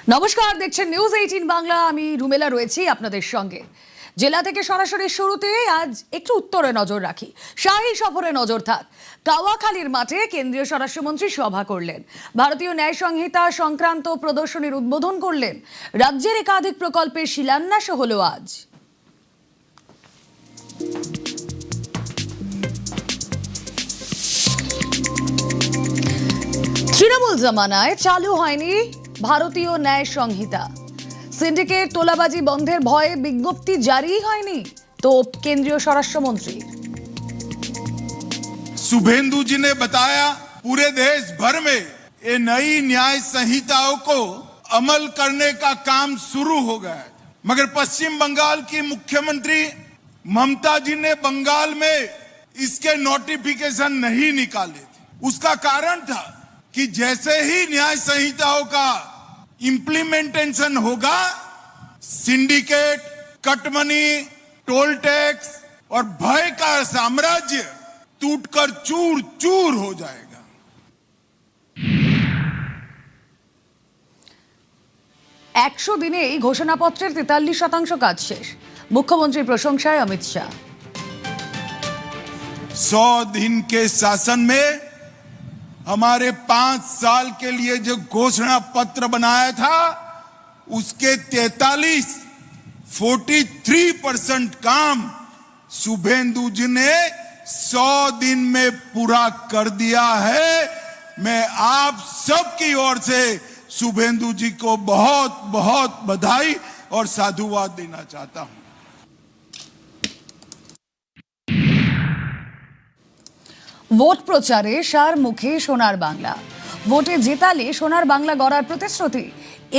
নমস্কার, দেখছেন নিউজ 18 বাংলা। আমি রুমেলা রয়েছি আপনাদের সঙ্গে। জেলা থেকে সরাসরি শুরুতে আজ একটু উত্তরে নজর রাখি। শাহী সফরে নজর থাক। কাওয়াখালীর মাঠে কেন্দ্রীয় স্বরাষ্ট্রমন্ত্রী সভা করলেন। ভারতীয় ন্যায় সংহিতা সংক্রান্ত প্রদর্শনীর উদ্বোধন করলেন। রাজ্যের একাধিক প্রকল্পের শিলান্যাসও হলো আজ। তৃণমূল জামানায় চালু হয়নি ভারতীয় ন্যায় সংহিতা। সিন্ডিকেট তোলাবাজি বন্ধের ভয়ে বিজ্ঞপ্তি জারি হয়নি তো केंद्रीय स्वराष्ट्र मंत्री शुभेंदु जी ने बताया पूरे देश भर में ये नई न्याय संहिताओं को अमल करने का काम शुरू हो गया है, मगर पश्चिम बंगाल की मुख्यमंत्री ममता जी ने बंगाल में इसके नोटिफिकेशन नहीं निकाले थे। उसका कारण था कि जैसे ही न्याय संहिताओं का इंप्लीमेंटेशन होगा, सिंडिकेट, कटमनी, टोल टैक्स और भय का साम्राज्य टूटकर चूर चूर हो जाएगा। 100 দিনে এই ঘোষণাপত্রের 43% কাজ শেষ। মুখ্যমন্ত্রীর প্রশংসায় অমিত শাহ। 100 दिन के शासन में हमारे 5 साल के लिए जो घोषणा पत्र बनाया था, उसके 43% काम शुभेंदु जी ने 100 दिन में पूरा कर दिया है। मैं आप सबकी ओर से शुभेंदु जी को बहुत बहुत बधाई और साधुवाद देना चाहता हूं। ভোট প্রচারে সার মুখে সোনার বাংলা। ভোটে জেতালে সোনার বাংলা গড়ার প্রতিশ্রুতি।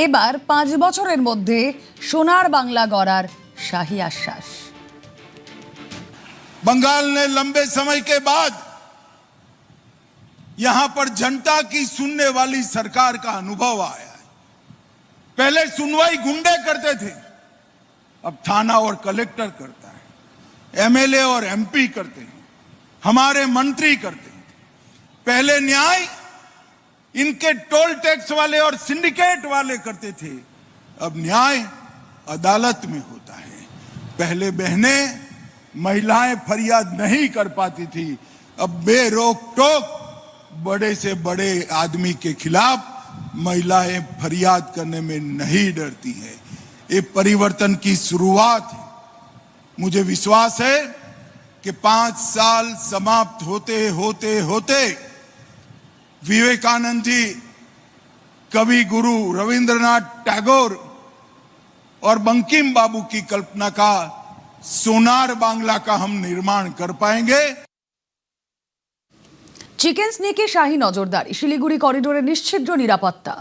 এবার 5 বছরের মধ্যে সোনার বাংলা গড়ার শাহী আশ্বাস। बंगाल ने लंबे समय के बाद यहां पर जनता की सुनने वाली सरकार का अनुभव आया है। पहले सुनवाई गुंडे करते थे, अब थाना और कलेक्टर करता है, एमएलए और एमपी करते हैं, हमारे मंत्री करते हैं। पहले न्याय इनके टोल टैक्स वाले और सिंडिकेट वाले करते थे, अब न्याय अदालत में होता है। पहले बहनें महिलाएं फरियाद नहीं कर पाती थी, अब बेरोक टोक बड़े से बड़े आदमी के खिलाफ महिलाएं फरियाद करने में नहीं डरती हैं। ये परिवर्तन की शुरुआत है। मुझे विश्वास है कि 5 साल समाप्त होते होते होते विवेकानंद जी, कवि गुरु रविंद्रनाथ टैगोर और बंकिम बाबू की कल्पना का सोनार बांग्ला का हम निर्माण कर पाएंगे। চিকেন স্নেকে শাহী নজরদারি। শিলিগুড়ি করিডোরে নিশ্ছিদ্র নিরাপত্তা।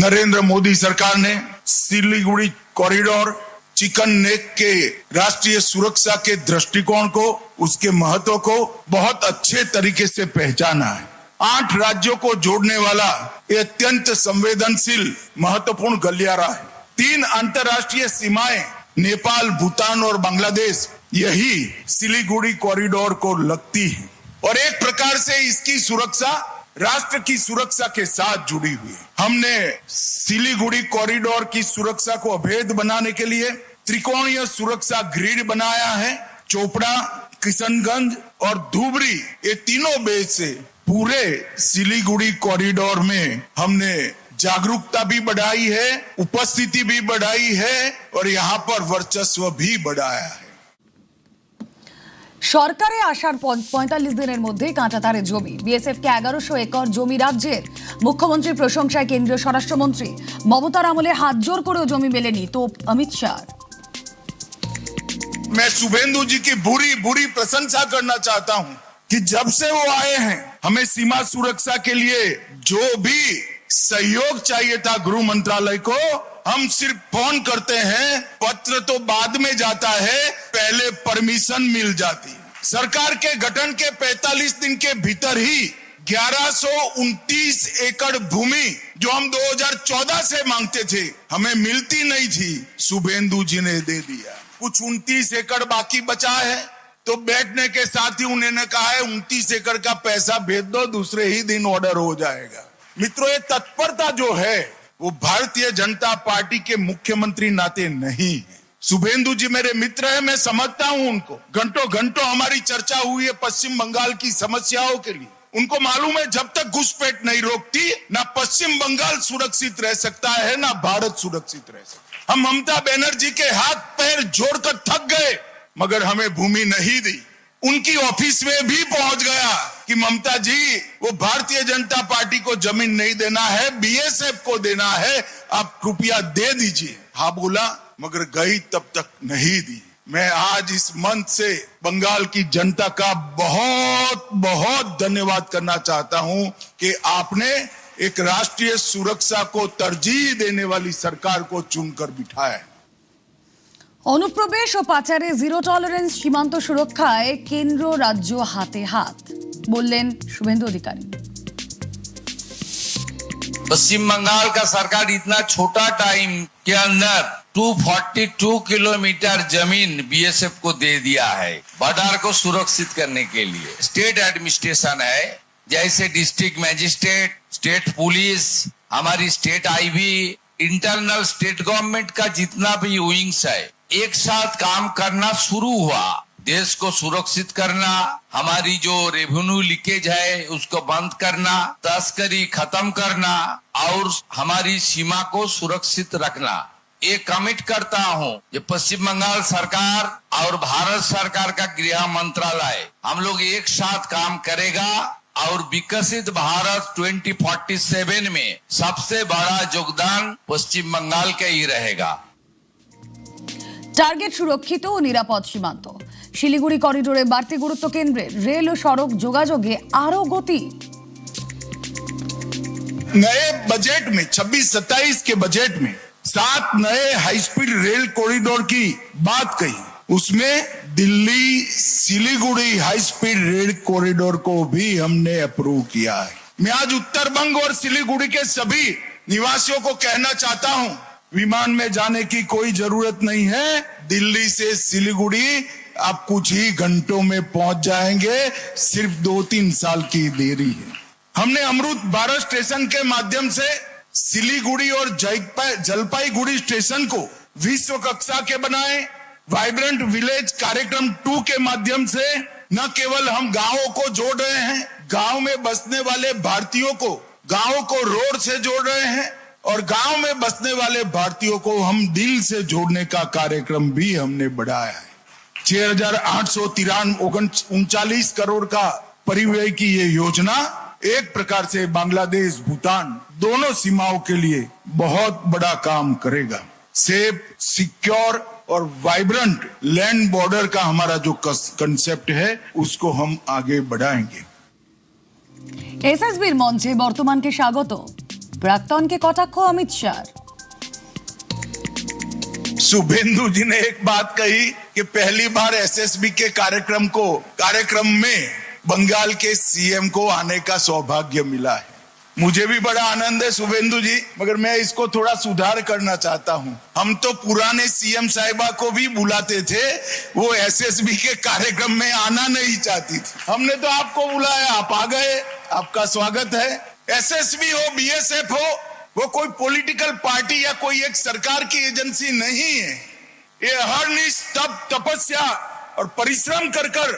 नरेंद्र मोदी सरकार ने सिलीगुड़ी कॉरिडोर चिकन नेक के राष्ट्रीय सुरक्षा के दृष्टिकोण को, उसके महत्व को बहुत अच्छे तरीके से पहचाना है। 8 राज्यों को जोड़ने वाला ये अत्यंत संवेदनशील महत्वपूर्ण गलियारा है। 3 अंतर्राष्ट्रीय सीमाएं नेपाल, भूटान और बांग्लादेश यही सिलीगुड़ी कॉरिडोर को लगती है और एक प्रकार से इसकी सुरक्षा राष्ट्र की सुरक्षा के साथ जुड़ी हुई है। हमने सिलीगुड़ी कॉरिडोर की सुरक्षा को अभेद बनाने के लिए त्रिकोणीय सुरक्षा ग्रिड बनाया है। चोपड़ा, किशनगंज और धुबरी, ये तीनों बेस से पूरे सिलीगुड़ी कॉरिडोर में हमने जागरूकता भी बढ़ाई है, उपस्थिति भी बढ़ाई है और यहाँ पर वर्चस्व भी बढ़ाया है। সরকারে আসার 45 দিনের মধ্যে কাঁটাতারে জমি। বিএসএফ কে 1100 একর জমি রাজ্যের। মুখ্যমন্ত্রীর প্রশংসায় কেন্দ্রীয় স্বরাষ্ট্রমন্ত্রী। মমতার আমলে হাত জোর করেও জমি মেলেনি তো অমিত শাহ। मैं शुभेंदु जी की बुरी बुरी प्रशंसा करना चाहता हूं कि जब से वो आए हैं, हमें सीमा सुरक्षा के लिए जो भी सहयोग चाहिए था गृह मंत्रालय को, हम सिर्फ फोन करते हैं, पत्र तो बाद में जाता है, पहले परमिशन मिल जाती है। सरकार के गठन के 45 दिन के भीतर ही 1129 एकड़ भूमि जो हम 2014 से मांगते थे, हमें मिलती नहीं थी, शुभेंदु जी ने दे दिया। कुछ 29 एकड़ बाकी बचा है, तो बैठने के साथ ही उन्होंने कहा है 29 एकड़ का पैसा भेज दो, दूसरे ही दिन ऑर्डर हो जाएगा। मित्रों, ये तत्परता जो है वो भारतीय जनता पार्टी के मुख्यमंत्री नाते नहीं है। शुभेंदु जी मेरे मित्र हैं, मैं समझता हूं उनको। घंटों घंटों हमारी चर्चा हुई है पश्चिम बंगाल की समस्याओं के लिए। उनको मालूम है जब तक घुसपैठ नहीं रोकती ना पश्चिम बंगाल सुरक्षित रह सकता है ना भारत सुरक्षित रह सकता। हम ममता बनर्जी के हाथ पैर जोड़कर थक गए, मगर हमें भूमि नहीं दी। उनकी ऑफिस में भी पहुंच गया कि ममता जी, वो भारतीय जनता पार्टी को जमीन नहीं देना है, बीएसएफ को देना है, आप कृपया दे दीजिए। हाँ बोला, मगर गई तब तक नहीं दी। मैं आज इस मंच से बंगाल की जनता का बहुत बहुत धन्यवाद करना चाहता हूं कि आपने एक राष्ट्रीय सुरक्षा को तरजीह देने वाली सरकार को चुनकर बिठाया। অনুপ্রবেশ ও পাচারে জিরো টলারেন্স সীমান্ত সুরক্ষায় কেন্দ্র রাজ্য হাতে হাত, বললেন শুভেন্দু অধিকারী। पश्चिम बंगाल का सरकार इतना छोटा टाइम के अंदर 242 किलोमीटर जमीन बीएसएफ को दे दिया है बॉर्डर को सुरक्षित करने के लिए। स्टेट एडमिनिस्ट्रेशन है, जैसे डिस्ट्रिक्ट मैजिस्ट्रेट, स्टेट पुलिस, हमारी state IB, internal state government का जितना भी विंग्स है, एक साथ काम करना शुरू हुआ। देश को सुरक्षित करना, हमारी जो रेवेन्यू लीकेज है उसको बंद करना, तस्करी खत्म करना और हमारी सीमा को सुरक्षित रखना। ये कमिट करता हूँ कि पश्चिम बंगाल सरकार और भारत सरकार का गृह मंत्रालय हम लोग एक साथ काम करेगा और विकसित भारत 2047 में सबसे बड़ा योगदान पश्चिम बंगाल का ही रहेगा। টার্গেট সুরক্ষিত ও নিরাপদ সীমান্ত। শিলিগুড়ি করিডোরে বাড়তি গুরুত্ব কেন্দ্রের। রেল ও সড়ক যোগাযোগে আরো গতি। नए बजट में 26-27 के बजट में 7 नए हाई स्पीड रेल कॉरिडोर की बात कही। उसमें Delhi Siliguri high speed rail corridor को भी हमने अप्रूव किया है। मैं आज उत्तर बंग और सिलीगुड़ी के सभी निवासियों को कहना चाहता हूं, विमान में जाने की कोई जरूरत नहीं है। दिल्ली से सिलीगुड़ी आप कुछ ही घंटों में पहुंच जाएंगे, सिर्फ 2-3 साल की देरी है। हमने अमृत भारत स्टेशन के माध्यम से सिलीगुड़ी और जलपाईगुड़ी स्टेशन को विश्व कक्षा के बनाए। वाइब्रेंट विलेज कार्यक्रम 2 के माध्यम से न केवल हम गांवों को जोड़ रहे हैं, गांव में बसने वाले भारतीयों को गांवों को रोड से जोड़ रहे हैं और गांव में बसने वाले भारतीयों को हम दिल से जोड़ने का कार्यक्रम भी हमने बढ़ाया है। 6,839 करोड़ का परिव्यय की ये योजना एक प्रकार से बांग्लादेश भूटान दोनों सीमाओं के लिए बहुत बड़ा काम करेगा। सेफ, सिक्योर और वाइब्रेंट लैंड बॉर्डर का हमारा जो कंसेप्ट है उसको हम आगे बढ़ाएंगे। এসএসবির মঞ্চে বর্তমানকে স্বাগত, প্রাক্তনকে কটাক্ষ অমিত শাহ। शुभेंदु जी ने एक बात कही कि पहली बार एसएसबी के कार्यक्रम में बंगाल के सीएम को आने का सौभाग्य मिला है। मुझे भी बड़ा आनंद है शुभेंदु जी, मगर मैं इसको थोड़ा सुधार करना चाहता हूं। हम तो पुराने सीएम साहिबा को भी बुलाते थे, वो एसएसबी के कार्यक्रम में आना नहीं चाहती थी। हमने तो आपको बुलाया, आप आ गए, आपका स्वागत है। एसएसबी हो, बीएसएफ हो, वो कोई पॉलिटिकल पार्टी या कोई एक सरकार की एजेंसी नहीं है। ये अहर्निश तपस्या और परिश्रम कर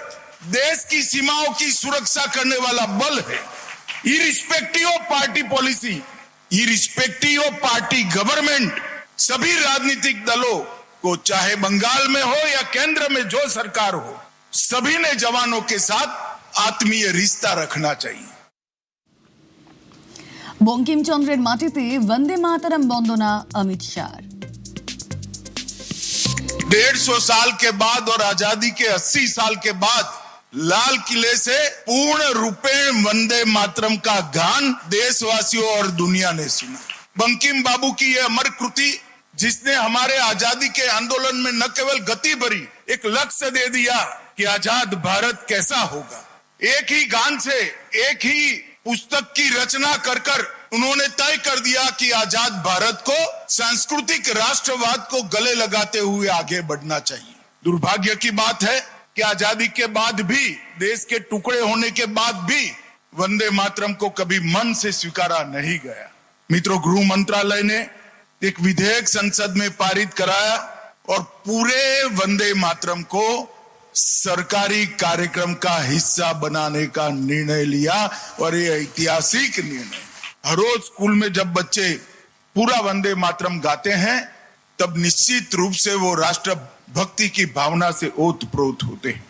देश की सीमाओं की सुरक्षा करने वाला बल है। Irrespective of party policy, irrespective of party government, सभी राजनीतिक दलों को चाहे बंगाल में हो या केंद्र में जो सरकार हो, सभी ने जवानों के साथ आत्मीय रिश्ता रखना चाहिए। বঙ্কিমচন্দ্রের মাটিতে বন্দে মাতরম বন্দনা অমিত শাহ। 150 साल के बाद और आजादी के 80 साल के बाद लाल किले से पूर्ण रूपेण वंदे मातरम का गान देशवासियों और दुनिया ने सुना। बंकिम बाबू की यह अमर कृति, जिसने हमारे आजादी के आंदोलन में न केवल गति भरी, एक लक्ष्य दे दिया कि आजाद भारत कैसा होगा। एक ही गान से, एक ही पुस्तक की रचना कर उन्होंने तय कर दिया कि आजाद भारत को सांस्कृतिक राष्ट्रवाद को गले लगाते हुए आगे बढ़ना चाहिए। दुर्भाग्य की बात है कि आजादी के बाद भी, देश के टुकड़े होने के बाद भी वंदे मातरम को कभी मन से स्वीकारा नहीं गया। मित्रों, गृह मंत्रालय ने एक विधेयक संसद में पारित कराया और पूरे वंदे मातरम को सरकारी कार्यक्रम का हिस्सा बनाने का निर्णय लिया और ये ऐतिहासिक निर्णय। हर रोज स्कूल में जब बच्चे पूरा वंदे मातरम गाते हैं तब निश्चित रूप से वो राष्ट्र भक्ति की भावना से ओतप्रोत होते हैं।